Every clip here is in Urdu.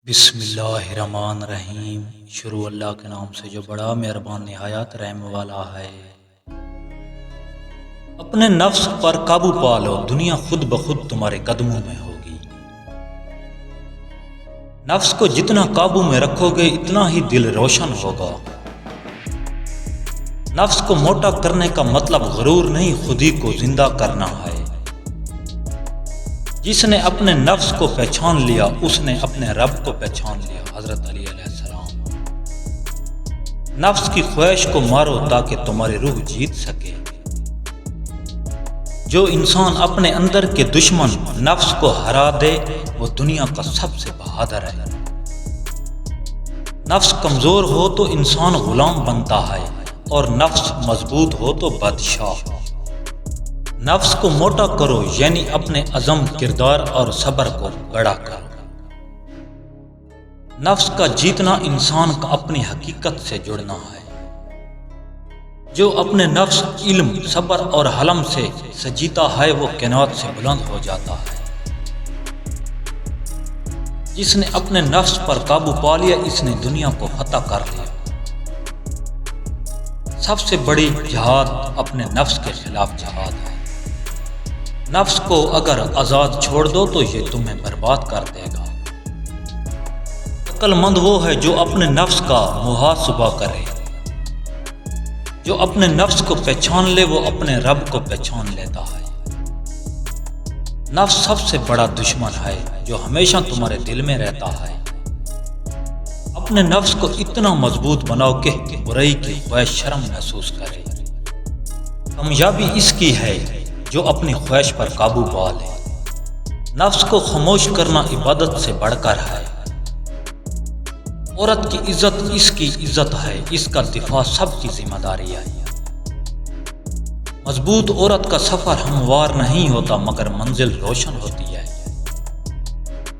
بسم اللہ الرحمن الرحیم۔ شروع اللہ کے نام سے جو بڑا مہربان نہایت رحم والا ہے۔ اپنے نفس پر قابو پا لو، دنیا خود بخود تمہارے قدموں میں ہوگی۔ نفس کو جتنا قابو میں رکھو گے اتنا ہی دل روشن ہوگا۔ نفس کو موٹا کرنے کا مطلب غرور نہیں، خود ہی کو زندہ کرنا ہے۔ جس نے اپنے نفس کو پہچان لیا اس نے اپنے رب کو پہچان لیا۔ حضرت علی علیہ السلام۔ نفس کی خواہش کو مارو تاکہ تمہاری روح جیت سکے۔ جو انسان اپنے اندر کے دشمن نفس کو ہرا دے وہ دنیا کا سب سے بہادر ہے۔ نفس کمزور ہو تو انسان غلام بنتا ہے اور نفس مضبوط ہو تو بادشاہ۔ نفس کو موٹا کرو یعنی اپنے عزم، کردار اور صبر کو بڑا کرو۔ نفس کا جیتنا انسان کا اپنی حقیقت سے جڑنا ہے۔ جو اپنے نفس، علم، صبر اور حلم سے جیتا ہے وہ کائنات سے بلند ہو جاتا ہے۔ جس نے اپنے نفس پر قابو پا لیا اس نے دنیا کو فتح کر لیا۔ سب سے بڑی جہاد اپنے نفس کے خلاف جہاد ہے۔ نفس کو اگر آزاد چھوڑ دو تو یہ تمہیں برباد کر دے گا۔ عقل مند وہ ہے جو اپنے نفس کا محاسبہ کرے۔ جو اپنے نفس کو پہچان لے وہ اپنے رب کو پہچان لیتا ہے۔ نفس سب سے بڑا دشمن ہے جو ہمیشہ تمہارے دل میں رہتا ہے۔ اپنے نفس کو اتنا مضبوط بناؤ کہ برائی کی خواہش شرم محسوس کرے۔ کامیابی اس کی ہے جو اپنی خواہش پر قابو پا لے۔ نفس کو خاموش کرنا عبادت سے بڑھ کر ہے۔ عورت کی عزت اس کی عزت ہے، اس کا دفاع سب کی ذمہ داری ہے۔ مضبوط عورت کا سفر ہموار نہیں ہوتا مگر منزل روشن ہوتی ہے۔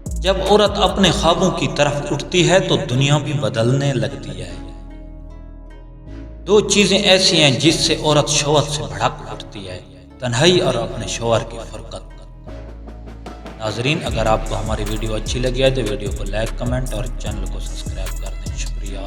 جب عورت اپنے خوابوں کی طرف اٹھتی ہے تو دنیا بھی بدلنے لگتی ہے۔ دو چیزیں ایسی ہیں جس سے عورت شہوت سے بھڑک اٹھتی ہے، تنہائی اور اپنے شوہر کی فرقت۔ ناظرین اگر آپ کو ہماری ویڈیو اچھی لگی ہے تو ویڈیو کو لائک، کمنٹ اور چینل کو سبسکرائب کر دیں۔ شکریہ۔